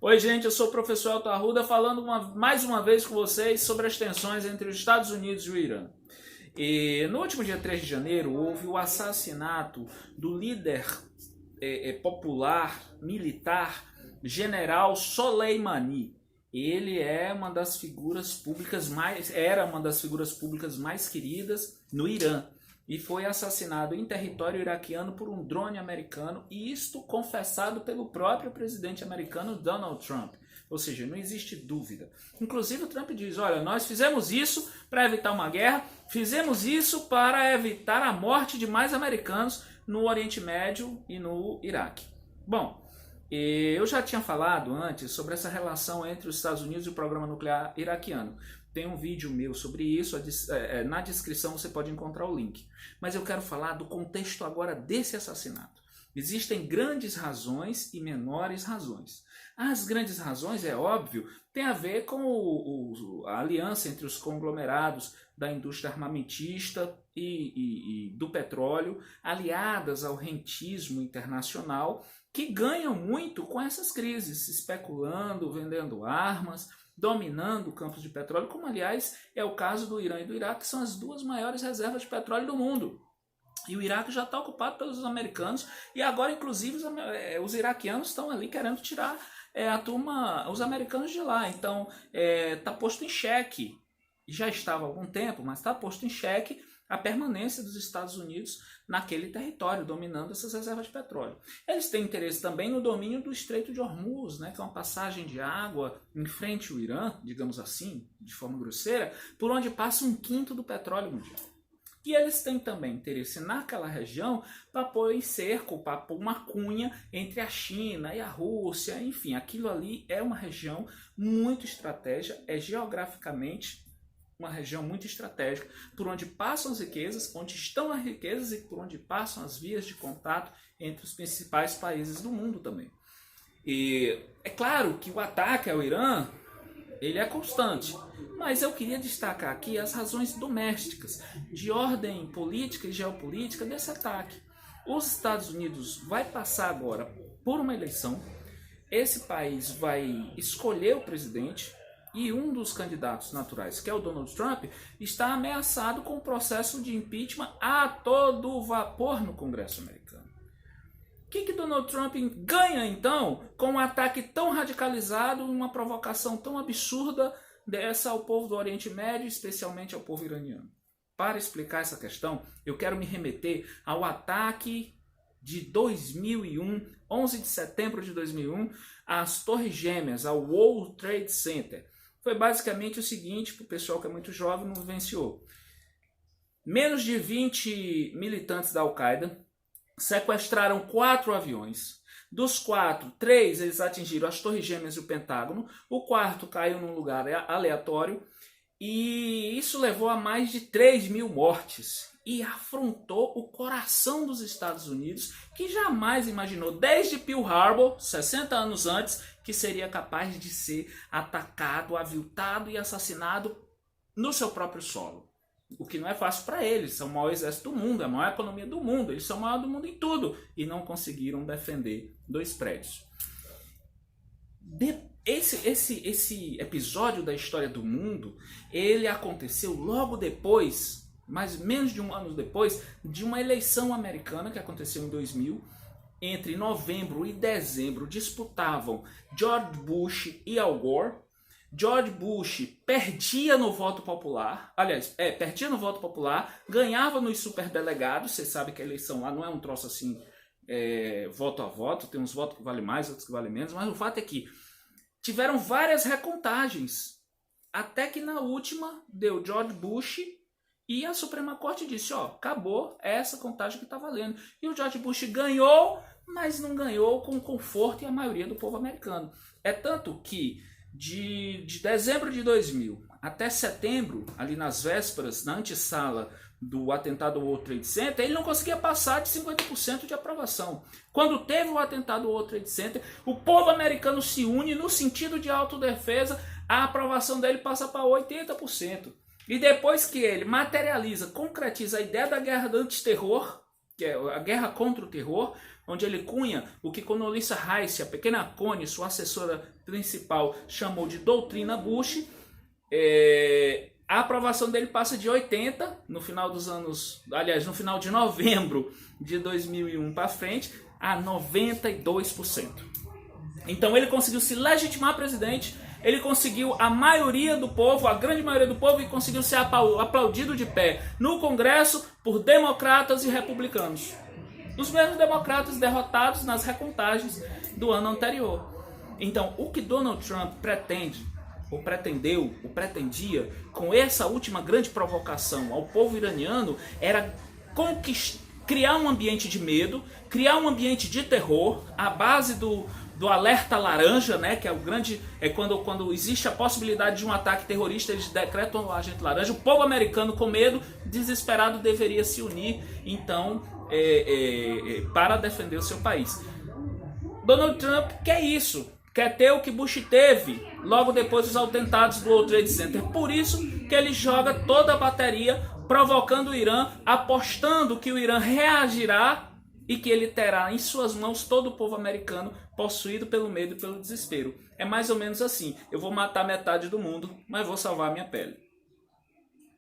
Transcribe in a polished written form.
Oi gente, eu sou o professor Elton Arruda falando mais uma vez com vocês sobre as tensões entre os Estados Unidos e o Irã. E no último dia 3 de janeiro houve o assassinato do líder popular, militar, general Soleimani. Ele era uma das figuras públicas mais queridas no Irã. E foi assassinado em território iraquiano por um drone americano, e isto confessado pelo próprio presidente americano Donald Trump. Ou seja, não existe dúvida. Inclusive o Trump diz, olha, nós fizemos isso para evitar uma guerra, fizemos isso para evitar a morte de mais americanos no Oriente Médio e no Iraque. Bom, eu já tinha falado antes sobre essa relação entre os Estados Unidos e o programa nuclear iraquiano. Tem um vídeo meu sobre isso, na descrição você pode encontrar o link. Mas eu quero falar do contexto agora desse assassinato. Existem grandes razões e menores razões. As grandes razões, é óbvio, tem a ver com a aliança entre os conglomerados da indústria armamentista e do petróleo, aliadas ao rentismo internacional, que ganham muito com essas crises, especulando, vendendo armas, dominando campos de petróleo, como aliás é o caso do Irã e do Iraque, que são as duas maiores reservas de petróleo do mundo. E o Iraque já está ocupado pelos americanos, e agora inclusive os iraquianos estão ali querendo tirar os americanos de lá. Então está posto em xeque, já estava há algum tempo, mas está posto em xeque a permanência dos Estados Unidos naquele território, dominando essas reservas de petróleo. Eles têm interesse também no domínio do Estreito de Hormuz, né, que é uma passagem de água em frente ao Irã, digamos assim, de forma grosseira, por onde passa 1/5 do petróleo mundial. E eles têm também interesse naquela região para pôr em cerco, para pôr uma cunha entre a China e a Rússia, enfim, aquilo ali é uma região muito estratégica, é geograficamente uma região muito estratégica, por onde passam as riquezas, onde estão as riquezas e por onde passam as vias de contato entre os principais países do mundo também. E é claro que o ataque ao Irã, ele é constante, mas eu queria destacar aqui as razões domésticas, de ordem política e geopolítica desse ataque. Os Estados Unidos vai passar agora por uma eleição, esse país vai escolher o presidente, e um dos candidatos naturais, que é o Donald Trump, está ameaçado com o processo de impeachment a todo vapor no Congresso americano. O que Donald Trump ganha, então, com um ataque tão radicalizado e uma provocação tão absurda dessa ao povo do Oriente Médio, especialmente ao povo iraniano? Para explicar essa questão, eu quero me remeter ao ataque de 2001, 11 de setembro de 2001, às Torres Gêmeas, ao World Trade Center. Foi basicamente o seguinte, para o pessoal que é muito jovem, não vivenciou. Menos de 20 militantes da Al-Qaeda sequestraram 4 aviões. Dos 4, 3 eles atingiram as Torres Gêmeas e o Pentágono. O 4º caiu num lugar aleatório. E isso levou a mais de 3.000 mortes. E afrontou o coração dos Estados Unidos, que jamais imaginou, desde Pearl Harbor, 60 anos antes, que seria capaz de ser atacado, aviltado e assassinado no seu próprio solo. O que não é fácil para eles, são o maior exército do mundo, a maior economia do mundo, eles são o maior do mundo em tudo, e não conseguiram defender 2 prédios. Esse episódio da história do mundo, ele aconteceu logo depois, mais menos de um ano depois, de uma eleição americana que aconteceu em 2000. Entre novembro e dezembro disputavam George Bush e Al Gore. George Bush perdia no voto popular, perdia no voto popular, ganhava nos superdelegados. Você sabe que a eleição lá não é um troço assim, voto a voto, tem uns votos que valem mais, outros que valem menos, mas o fato é que tiveram várias recontagens, até que na última deu George Bush e a Suprema Corte disse, acabou essa contagem que está valendo. E o George Bush ganhou, mas não ganhou com conforto e a maioria do povo americano. É tanto que de dezembro de 2000 até setembro, ali nas vésperas, na antessala do atentado ao World Trade Center, ele não conseguia passar de 50% de aprovação. Quando teve o atentado ao World Trade Center, o povo americano se une no sentido de autodefesa, a aprovação dele passa para 80%. E depois que ele materializa, concretiza a ideia da guerra do antiterror, que é a guerra contra o terror, onde ele cunha o que Condoleezza Rice, a pequena Connie, sua assessora principal, chamou de doutrina Bush. A aprovação dele passa de 80 no final dos anos, aliás, no final de novembro de 2001 para frente, a 92%. Então ele conseguiu se legitimar presidente, ele conseguiu a maioria do povo, a grande maioria do povo, e conseguiu ser aplaudido de pé no Congresso por democratas e republicanos. Os mesmos democratas derrotados nas recontagens do ano anterior. Então, o que Donald Trump pretende, ou pretendeu, ou pretendia, com essa última grande provocação ao povo iraniano, era criar um ambiente de medo, criar um ambiente de terror, à base do alerta laranja, né, que é o grande, quando existe a possibilidade de um ataque terrorista, eles decretam o agente laranja. O povo americano, com medo, desesperado, deveria se unir, então, para defender o seu país. Donald Trump quer isso, quer ter o que Bush teve logo depois dos atentados do World Trade Center. Por isso que ele joga toda a bateria, provocando o Irã, apostando que o Irã reagirá e que ele terá em suas mãos todo o povo americano possuído pelo medo e pelo desespero. É mais ou menos assim: eu vou matar metade do mundo, mas vou salvar a minha pele.